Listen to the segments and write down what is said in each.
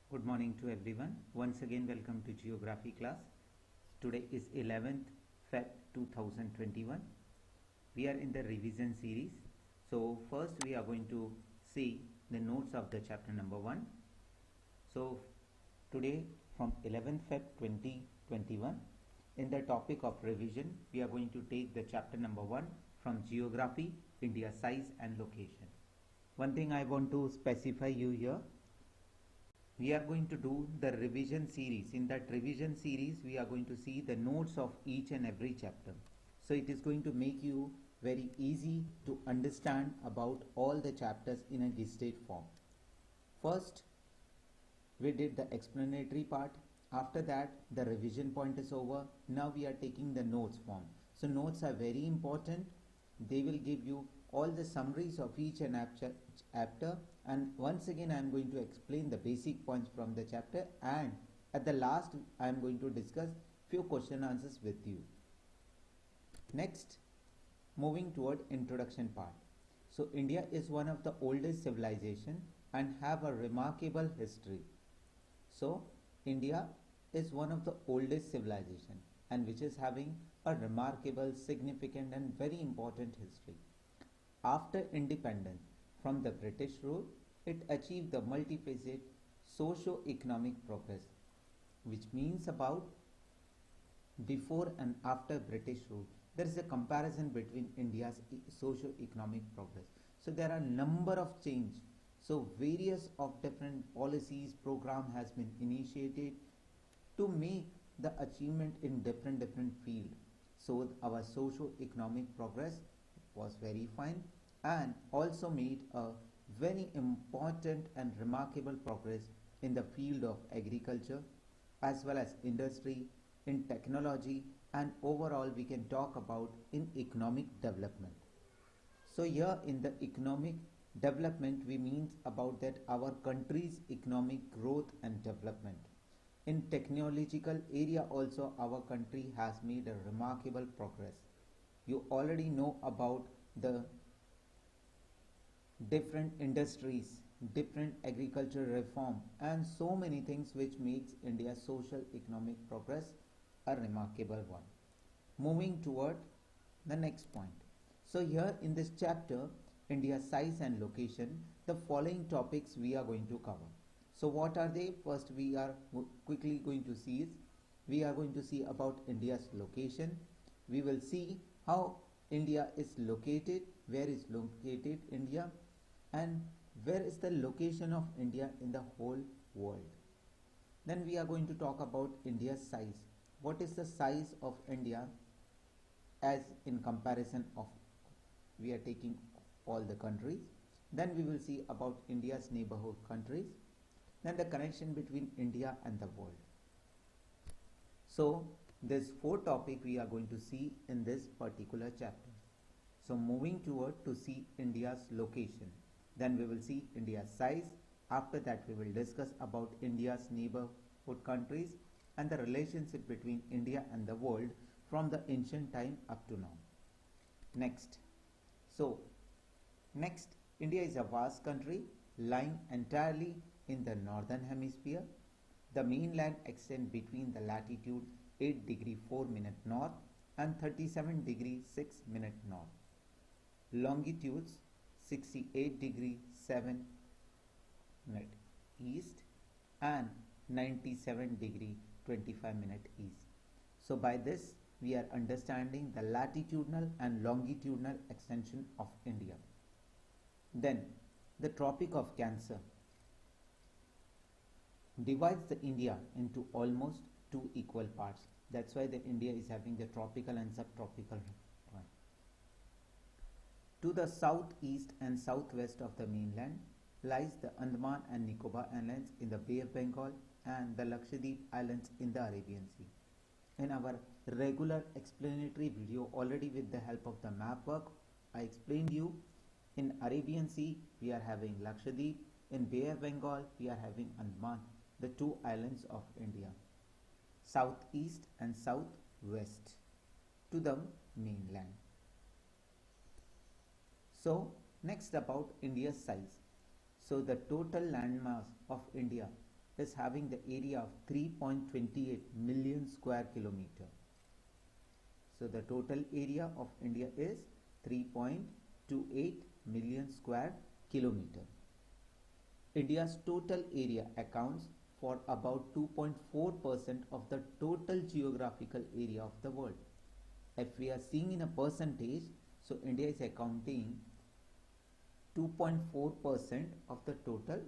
Good morning to everyone. Once again, welcome to Geography class. Today is 11th Feb 2021. We are in the revision series. So first we are going to see the notes of the chapter number 1. So today from 11th Feb 2021, in the topic of revision, we are going to take the chapter number 1 from Geography, India size and location. One thing I want to specify you here, we are going to do the revision series. In that revision series, we are going to see the notes of each and every chapter. So it is going to make you very easy to understand about all the chapters in a listed form. First, we did the explanatory part. After that, the revision point is over. Now we are taking the notes form. So notes are very important. They will give you all the summaries of each and chapter, and once again I am going to explain the basic points from the chapter, and at the last I am going to discuss few question answers with you. Next, moving toward introduction part. So India is one of the oldest civilization and have a remarkable history. So India is one of the oldest civilization and which is having a remarkable, significant and very important history. After independence from the British rule, it achieved the multifaceted socio-economic progress, which means about before and after British rule. There is a comparison between India's socio-economic progress. So there are number of change. So various of different policies, program has been initiated to make the achievement in different field. So our socio-economic progress was very fine and also made a very important and remarkable progress in the field of agriculture as well as industry, in technology, and overall we can talk about in economic development. So here in the economic development we means about that our country's economic growth and development. In technological area also our country has made a remarkable progress. You already know about the different industries, different agricultural reform and so many things which makes India's social economic progress a remarkable one. Moving toward the next point. So here in this chapter, India's size and location, the following topics we are going to cover. So what are they? First we are quickly going to see is, we are going to see about India's location. We will see how India is located, where is located India, and where is the location of India in the whole world. Then we are going to talk about India's size. What is the size of India as in comparison of, we are taking all the countries. Then we will see about India's neighborhood countries. Then the connection between India and the world. So this 4 topic we are going to see in this particular chapter. So moving toward to see India's location. Then we will see India's size. After that we will discuss about India's neighborhood countries and the relationship between India and the world from the ancient time up to now. Next. So next, India is a vast country lying entirely in the northern hemisphere. The mainland extends between the latitude 8 degree 4 minute north and 37 degree 6 minute north. Longitudes 68 degree 7 minute east and 97 degree 25 minute east. So by this we are understanding the latitudinal and longitudinal extension of India. Then the Tropic of Cancer divides the India into almost 2 equal parts. That's why the India is having the tropical and subtropical one. To the southeast and southwest of the mainland lies the Andaman and Nicobar Islands in the Bay of Bengal and the Lakshadweep Islands in the Arabian Sea. In our regular explanatory video already with the help of the map work, I explained you in Arabian Sea we are having Lakshadweep, in Bay of Bengal we are having Andaman, the 2 islands of India, southeast and southwest to the mainland. So next about India's size. So the total landmass of India is having the area of 3.28 million square kilometer. So the total area of India is 3.28 million square kilometer. India's total area accounts for about 2.4% of the total geographical area of the world. If we are seeing in a percentage, so India is accounting 2.4% of the total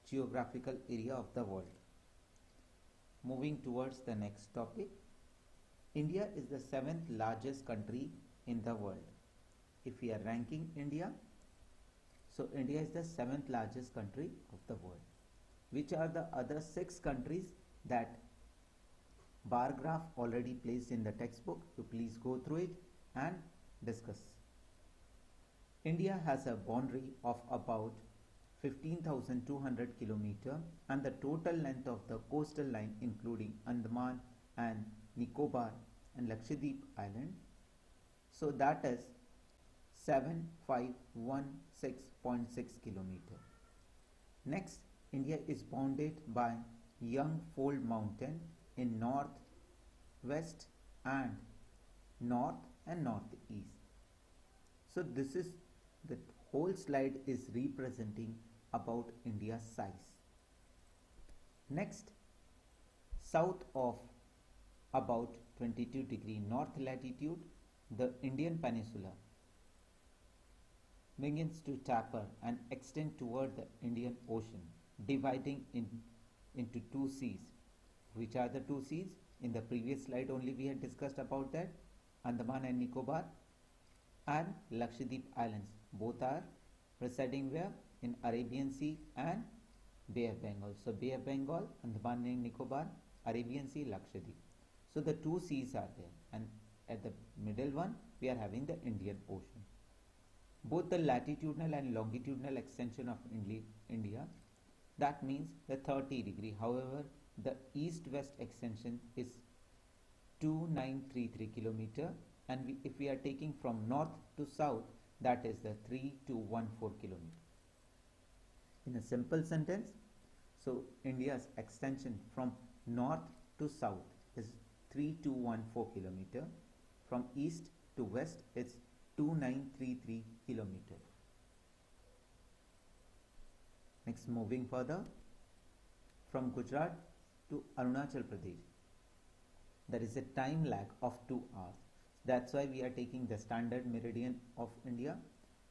geographical area of the world. Moving towards the next topic, India is the 7th largest country in the world. If we are ranking India, so India is the 7th largest country of the world. Which are the other 6 countries that bar graph already placed in the textbook? So please go through it and discuss. India has a boundary of about 15,200 km and the total length of the coastal line including Andaman and Nicobar and Lakshadweep Island, so that is 7516.6 km. Next, India is bounded by Young Fold Mountain in north, west and northeast. So this is the whole slide is representing about India's size. Next, south of about 22° north latitude, the Indian peninsula begins to taper and extend toward the Indian Ocean, dividing into 2 seas. Which are the 2 seas? In the previous slide only we had discussed about that. Andaman and Nicobar and Lakshadweep Islands. Both are residing where? In Arabian Sea and Bay of Bengal. So Bay of Bengal, Andaman and Nicobar, Arabian Sea, Lakshadweep. So the 2 seas are there, and at the middle one we are having the Indian Ocean. Both the latitudinal and longitudinal extension of India, that means the 30°. However, the east-west extension is 2933 km, and if we are taking from north to south, that is the 3214 km. In a simple sentence, so India's extension from north to south is 3214 km. From east to west, it's 2933 km. Next, moving further, from Gujarat to Arunachal Pradesh, there is a time lag of 2 hours. That's why we are taking the standard meridian of India,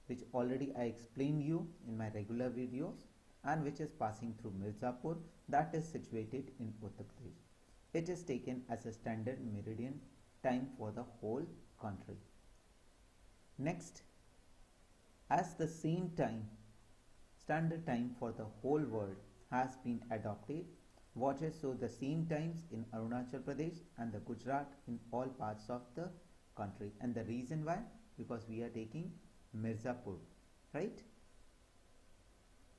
which already I explained you in my regular videos, and which is passing through Mirzapur, that is situated in Uttar Pradesh. It is taken as a standard meridian time for the whole country. Next, as the same time, standard time for the whole world has been adopted, watches show the same times in Arunachal Pradesh and the Gujarat in all parts of the country. And the reason why? Because we are taking Mirzapur, right?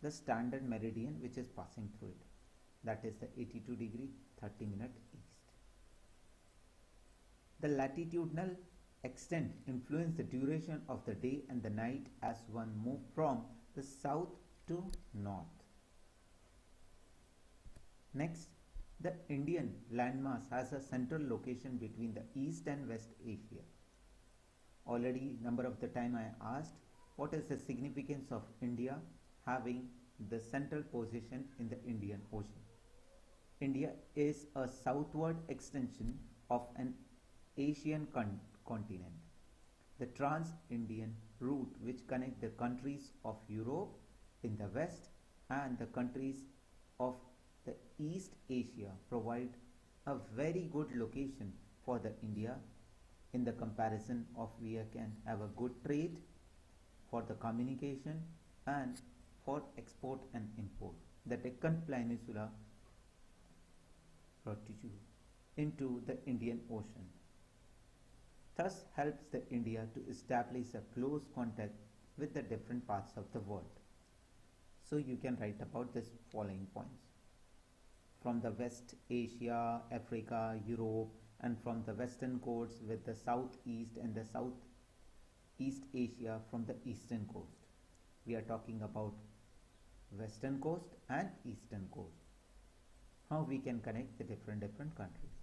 The standard meridian which is passing through it. That is the 82° 30' east. The latitudinal extent influence the duration of the day and the night as one moves from the south to north. Next, the Indian landmass has a central location between the East and West Asia. Already number of the time I asked what is the significance of India having the central position in the Indian Ocean. India is a southward extension of an Asian continent. The trans-Indian route which connects the countries of Europe in the west and the countries of the East Asia provide a very good location for the India in the comparison of we can have a good trade for the communication and for export and import. The Deccan Peninsula into the Indian Ocean thus helps the India to establish a close contact with the different parts of the world. So you can write about this following points. From the West Asia, Africa, Europe, and from the western coasts with the southeast and the southeast Asia from the eastern coast. We are talking about western coast and eastern coast. how we can connect the different countries.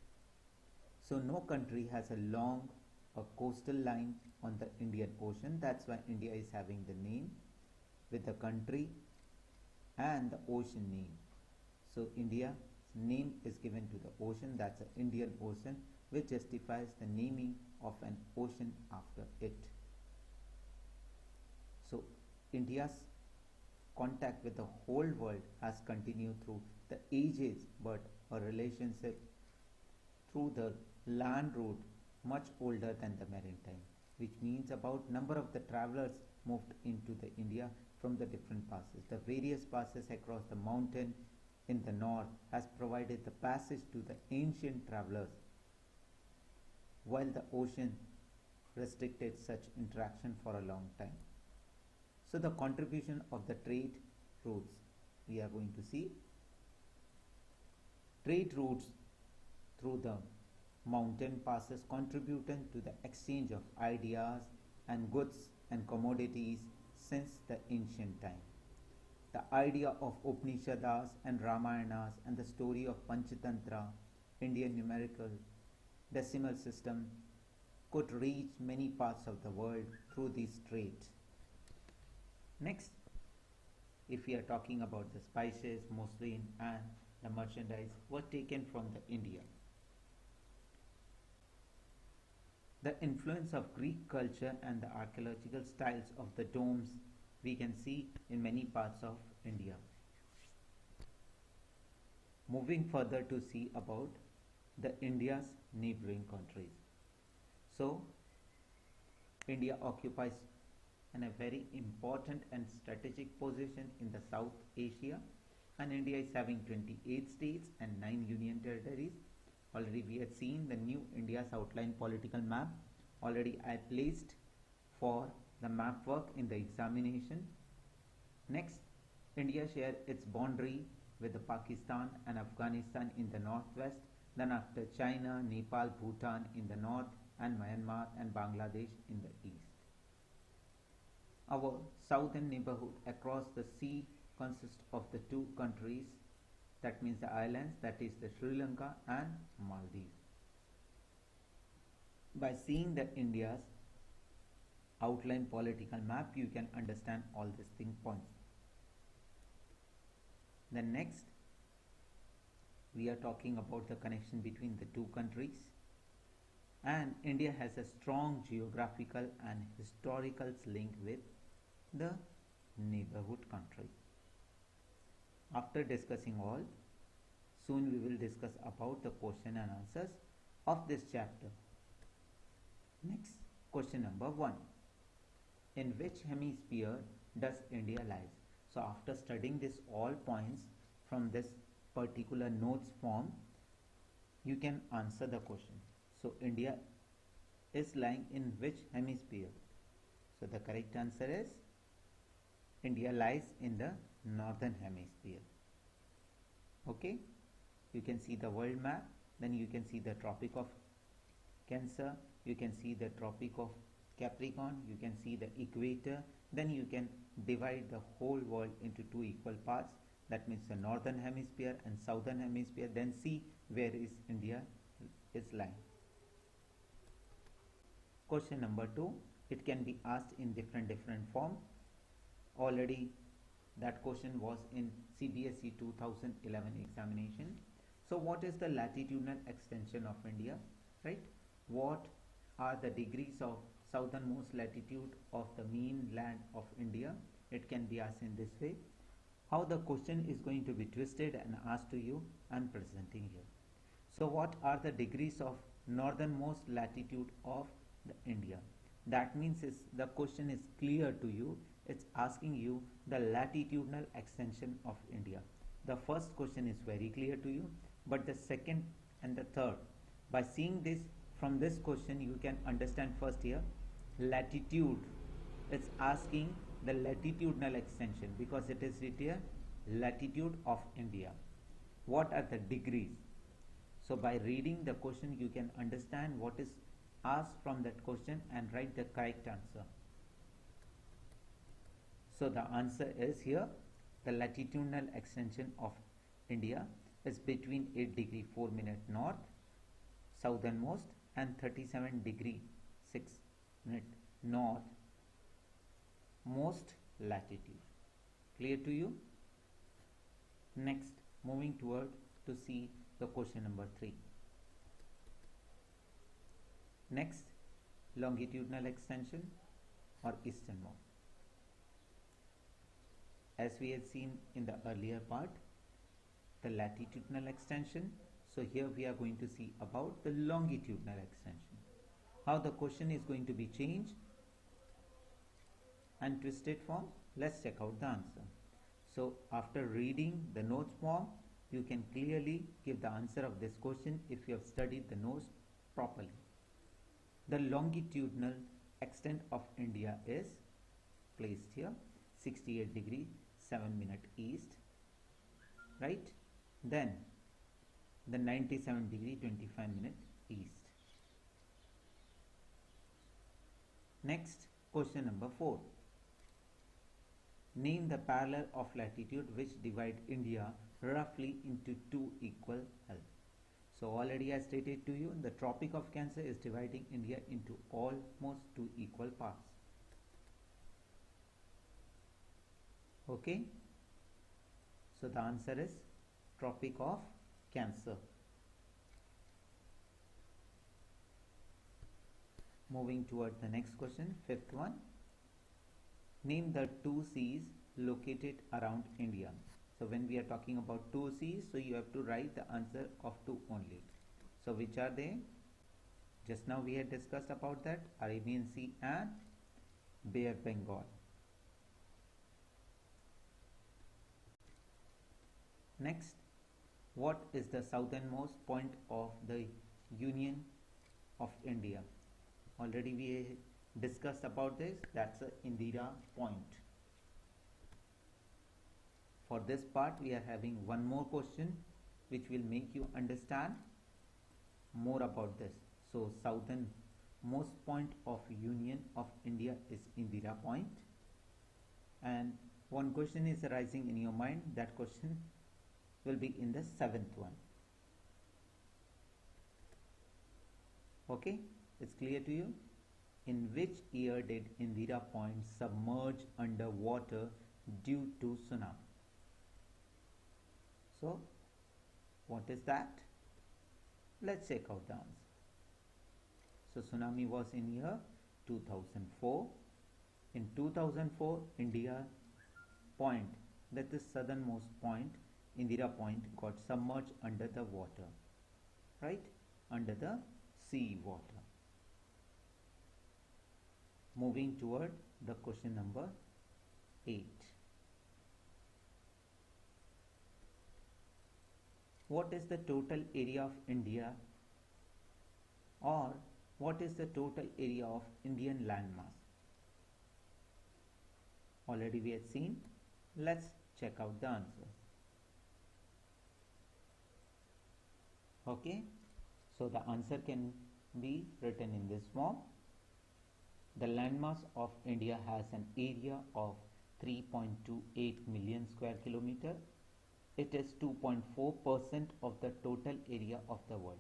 So no country has a coastal line on the Indian Ocean. That's why India is having the name with the country and the ocean name. So India's name is given to the ocean, that's the Indian Ocean, which justifies the naming of an ocean after it. So India's contact with the whole world has continued through the ages, but a relationship through the land route much older than the maritime, which means about number of the travelers moved into the India from the different passes. The various passes across the mountain in the north has provided the passage to the ancient travelers, while the ocean restricted such interaction for a long time. So the contribution of the trade routes we are going to see. Trade routes through the mountain passes contributed to the exchange of ideas and goods and commodities since the ancient time. The idea of Upanishads and Ramayanas and the story of Panchatantra, Indian numerical decimal system, could reach many parts of the world through these trades. Next, if we are talking about the spices, muslin and the merchandise were taken from the India. The influence of Greek culture and the archaeological styles of the domes we can see in many parts of India. Moving further to see about the India's neighboring countries. So, India occupies a very important and strategic position in the South Asia, and India is having 28 states and 9 union territories. Already we had seen the new India's outline political map. Already I placed for the map work in the examination. Next, India shares its boundary with the Pakistan and Afghanistan in the northwest, then after China, Nepal, Bhutan in the north, and Myanmar and Bangladesh in the east. Our southern neighborhood across the sea consists of the two countries, that means the islands, that is the Sri Lanka and Maldives. By seeing the India's outline political map, you can understand all these thing points. Then next, we are talking about the connection between the two countries, and India has a strong geographical and historical link with the neighborhood country. After discussing all, soon we will discuss about the question and answers of this chapter. Next, question number 1. In which hemisphere does India lies? So after studying this all points from this particular notes form, you can answer the question. So India is lying in which hemisphere? So the correct answer is India lies in the northern hemisphere. Okay, you can see the world map, then you can see the Tropic of Cancer, you can see the Tropic of Capricorn, you can see the equator, then you can divide the whole world into two equal parts, that means the northern hemisphere and southern hemisphere, then see where is India is lying. Question number 2, it can be asked in different form. Already that question was in CBSE 2011 examination. So what is the latitudinal extension of India, right? What are the degrees of southernmost latitude of the mainland of India? It can be asked in this way. How the question is going to be twisted and asked to you, I am presenting here. So what are the degrees of northernmost latitude of the India? That means the question is clear to you. It's asking you the latitudinal extension of India. The first question is very clear to you, but the second and the third, by seeing this from this question, you can understand first here latitude. It's asking the latitudinal extension because it is written here latitude of India. What are the degrees? So by reading the question, you can understand what is asked from that question and write the correct answer. So the answer is here the latitudinal extension of India. is between 8 degree 4 minute north southernmost and 37 degree 6 minute north most latitude. Clear to you? Next, moving toward to see the question number 3. Next, longitudinal extension or easternmost. As we had seen in the earlier part, the latitudinal extension. So here we are going to see about the longitudinal extension. How the question is going to be changed and twisted form. Let's check out the answer. So after reading the notes form, you can clearly give the answer of this question if you have studied the notes properly. The longitudinal extent of India is placed here 68 degree 7 minute east, right? Then the 97 degree 25 minute east. Next, question number 4. Name the parallel of latitude which divide India roughly into two equal L. So already I stated to you, the Tropic of Cancer is dividing India into almost two equal parts. Okay, so the answer is Tropic of Cancer. Moving toward the next question, 5th one. Name the two seas located around India. So when we are talking about two seas, so you have to write the answer of two only. So which are they? Just now we had discussed about that, Arabian Sea and Bay of Bengal. Next, what is the southernmost point of the Union of India? Already we discussed about this, that's Indira Point. For this part we are having one more question which will make you understand more about this. So southernmost point of Union of India is Indira Point, and one question is arising in your mind. That question will be in the 7th one. Okay, it's clear to you? In which year did Indira Point submerge under water due to tsunami? So, what is that? Let's check out the answer. So, tsunami was in year 2004. In 2004, Indira Point, that is southernmost point, Indira Point got submerged under the water, right? Under the sea water. Moving toward the question number 8. What is the total area of India, or what is the total area of Indian landmass? Already we had seen. Let's check out the answer. Okay, so the answer can be written in this form. The landmass of India has an area of 3.28 million square kilometer. It is 2.4% of the total area of the world.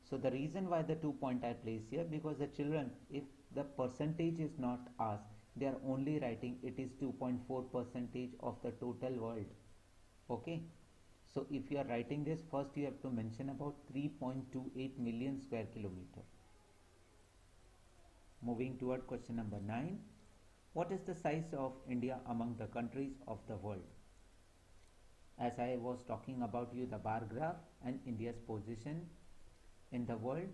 So the reason why the 2 point I place here, because the children, if the percentage is not asked, they are only writing it is 2.4% of the total world. Okay, so if you are writing this, first you have to mention about 3.28 million square kilometer. Moving toward question number 9. What is the size of India among the countries of the world? As I was talking about you the bar graph and India's position in the world,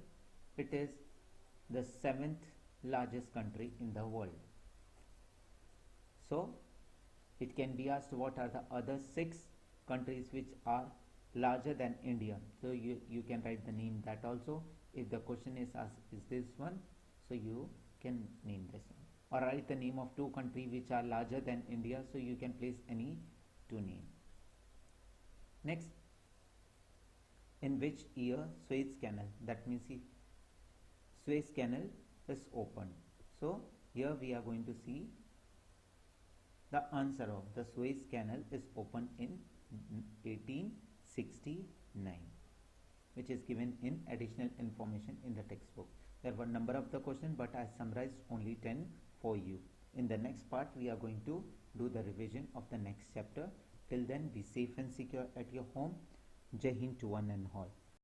it is the 7th largest country in the world. So it can be asked what are the other 6 countries which are larger than India. So you can write the name that also. If the question is asked is this one, so you can name this one, or write the name of 2 countries which are larger than India, so you can place any 2 names. Next, in which year Suez Canal, that means Suez Canal is opened. So here we are going to see the answer of the Suez Canal is opened in 69, which is given in additional information in the textbook. There were number of the question, but I summarized only 10 for you. In the next part, we are going to do the revision of the next chapter. Till then, be safe and secure at your home. Jai Hind to one and all.